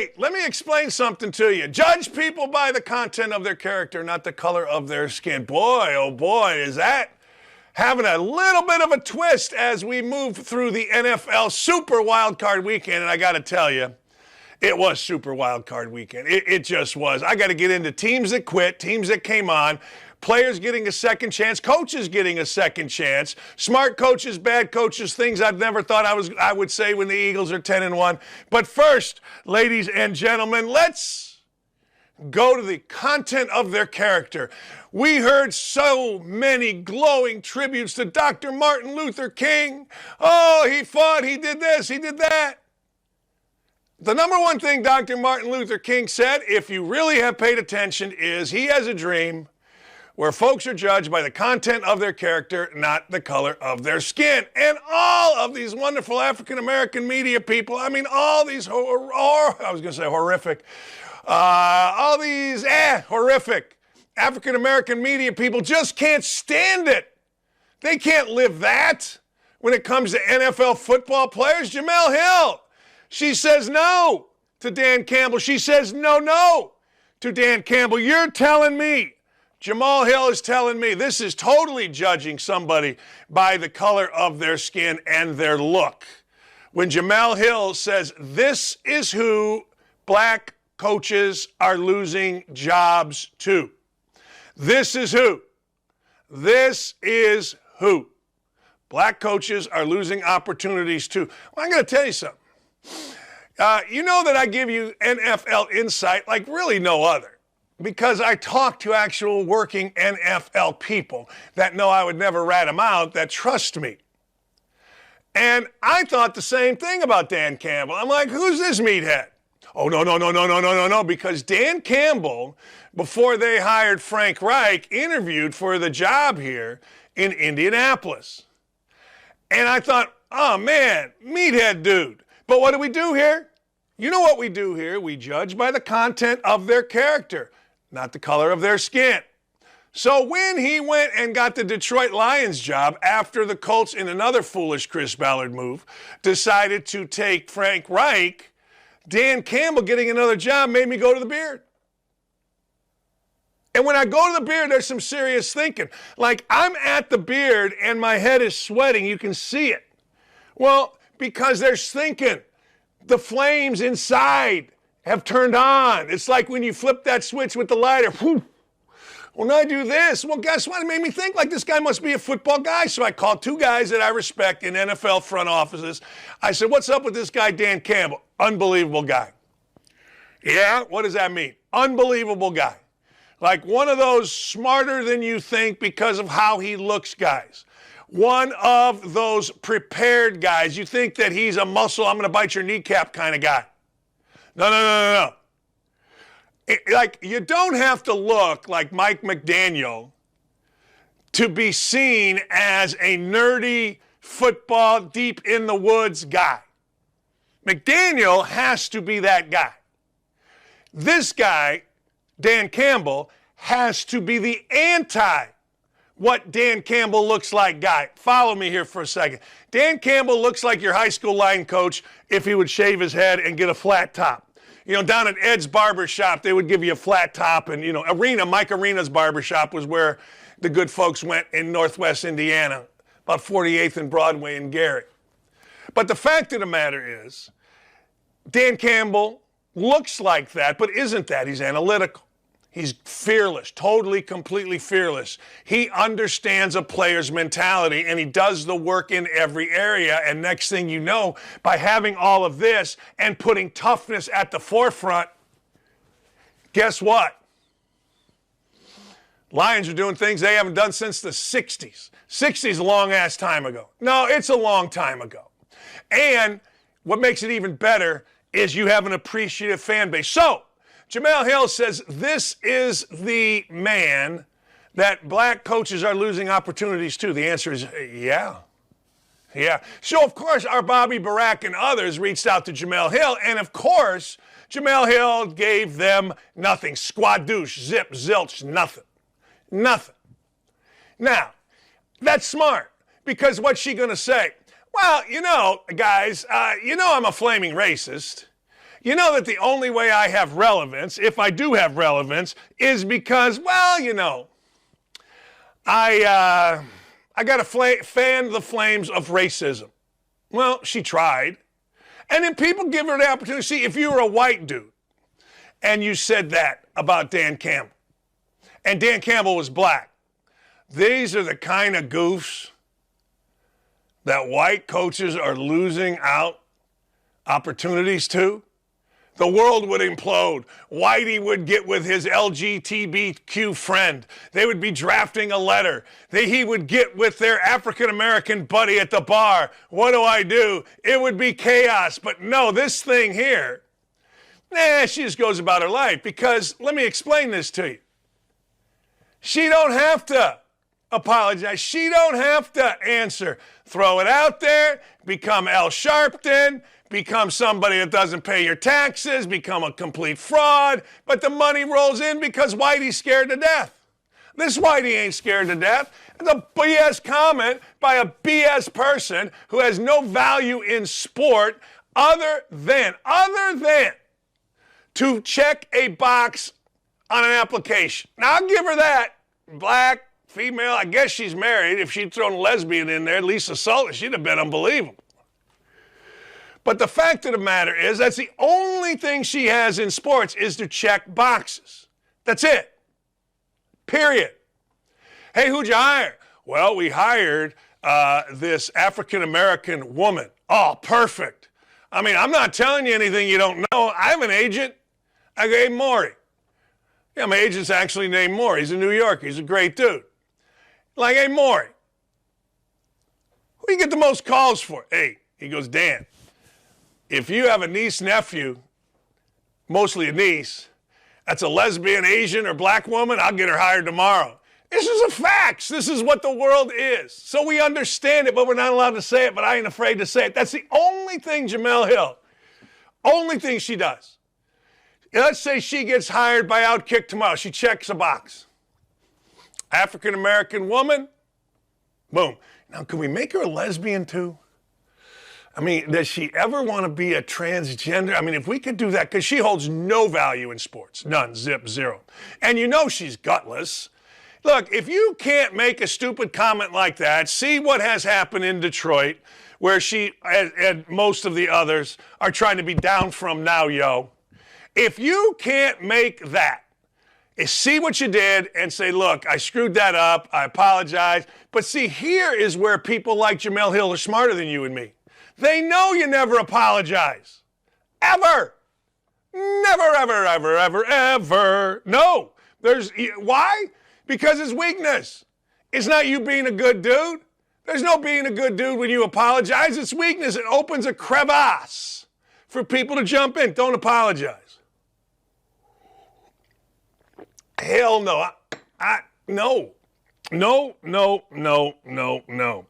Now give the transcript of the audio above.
Hey, let me explain something to you. Judge people by the content of their character, not the color of their skin. Boy, oh boy, is that having a little bit of a twist as we move through the NFL Super Wildcard Weekend. And I got to tell you, it was Super Wildcard Weekend. It just was. I got to get into teams that quit, teams that came on, players getting a second chance, coaches getting a second chance, smart coaches, bad coaches, things I've never thought I would say when the Eagles are 10-1. But first, ladies and gentlemen, let's go to the content of their character. We heard so many glowing tributes to Dr. Martin Luther King. Oh, he fought, he did this, he did that. The number one thing Dr. Martin Luther King said, if you really have paid attention, is he has a dream where folks are judged by the content of their character, not the color of their skin. And all of these wonderful African-American media people, I mean, all these horrific African-American media people just can't stand it. They can't live that when it comes to NFL football players. Jemele Hill, she says no to Dan Campbell. She says no to Dan Campbell. You're telling me, Jemele Hill is telling me, this is totally judging somebody by the color of their skin and their look. When Jemele Hill says this is who black coaches are losing jobs to. This is who. This is who. Black coaches are losing opportunities to. Well, I'm going to tell you something. You know that I give you NFL insight like really no other, because I talk to actual working NFL people that know I would never rat them out, that trust me. And I thought the same thing about Dan Campbell. I'm like, who's this meathead? Oh, no, because Dan Campbell, before they hired Frank Reich, interviewed for the job here in Indianapolis. And I thought, oh man, meathead dude. But what do we do here? You know what we do here? We judge by the content of their character, not the color of their skin. So when he went and got the Detroit Lions job after the Colts, in another foolish Chris Ballard move, decided to take Frank Reich, Dan Campbell getting another job made me go to the beard. And when I go to the beard, there's some serious thinking. Like, I'm at the beard and my head is sweating. You can see it. Well, because there's thinking. The flames inside have turned on. It's like when you flip that switch with the lighter. Whew. Well, now I do this. Well, guess what? It made me think like this guy must be a football guy. So I called two guys that I respect in NFL front offices. I said, what's up with this guy, Dan Campbell? Unbelievable guy. Yeah, what does that mean? Unbelievable guy. Like one of those smarter than you think because of how he looks guys. One of those prepared guys. You think that he's a muscle, I'm going to bite your kneecap kind of guy. No. Like, you don't have to look like Mike McDaniel to be seen as a nerdy football deep in the woods guy. McDaniel has to be that guy. This guy, Dan Campbell, has to be the anti what Dan Campbell looks like guy. Follow me here for a second. Dan Campbell looks like your high school line coach if he would shave his head and get a flat top. You know, down at Ed's barber shop, they would give you a flat top, and, you know, Mike Arena's barber shop was where the good folks went in Northwest Indiana, about 48th and Broadway in Gary. But the fact of the matter is, Dan Campbell looks like that, but isn't that. He's analytical. He's fearless, totally, completely fearless. He understands a player's mentality, and he does the work in every area. And next thing you know, by having all of this and putting toughness at the forefront, guess what? Lions are doing things they haven't done since the 60s. 60s a long-ass time ago. No, it's a long time ago. And what makes it even better is you have an appreciative fan base. So, Jemele Hill says this is the man that black coaches are losing opportunities to. The answer is yeah. So, of course, our Bobby Barack and others reached out to Jemele Hill, and, of course, Jemele Hill gave them nothing. Squadoosh, zip, zilch, nothing. Now, that's smart, because what's she going to say? Well, you know, guys, you know I'm a flaming racist. You know that the only way I have relevance, if I do have relevance, is because, well, you know, I got to fan the flames of racism. Well, she tried. And then people give her the opportunity. See, if you were a white dude and you said that about Dan Campbell, and Dan Campbell was black, these are the kind of goofs that white coaches are losing out opportunities to. The world would implode. Whitey would get with his LGBTQ friend. They would be drafting a letter. He would get with their African-American buddy at the bar. What do? It would be chaos. But no, this thing here, she just goes about her life. Because let me explain this to you. She don't have to apologize. She don't have to answer. Throw it out there, become Al Sharpton, become somebody that doesn't pay your taxes, become a complete fraud, but the money rolls in because Whitey's scared to death. This Whitey ain't scared to death. It's a BS comment by a BS person who has no value in sport other than to check a box on an application. Now, I'll give her that. Black, female, I guess she's married. If she'd thrown a lesbian in there, Lisa Sultan, she'd have been unbelievable. But the fact of the matter is that's the only thing she has in sports is to check boxes. That's it. Period. Hey, who'd you hire? Well, we hired this African-American woman. Oh, perfect. I mean, I'm not telling you anything you don't know. I have an agent. I go, hey, Maury. Yeah, my agent's actually named Maury. He's in New York. He's a great dude. Like, hey, Maury, who do you get the most calls for? Hey, he goes, Dan, if you have a niece-nephew, mostly a niece, that's a lesbian, Asian, or black woman, I'll get her hired tomorrow. This is a fact. This is what the world is. So we understand it, but we're not allowed to say it, but I ain't afraid to say it. That's the only thing Jemele Hill, only thing she does. Let's say she gets hired by OutKick tomorrow. She checks a box. African-American woman, boom. Now, can we make her a lesbian too? I mean, does she ever want to be a transgender? I mean, if we could do that, because she holds no value in sports. None, zip, zero. And you know she's gutless. Look, if you can't make a stupid comment like that, see what has happened in Detroit, where she and most of the others are trying to be down from now, yo. If you can't make that, see what you did and say, look, I screwed that up, I apologize. But see, here is where people like Jemele Hill are smarter than you and me. They know you never apologize. Ever. Never, ever, ever, ever, ever. No. Why? Because it's weakness. It's not you being a good dude. There's no being a good dude when you apologize. It's weakness. It opens a crevasse for people to jump in. Don't apologize. Hell no. No. No, no, no, no, no.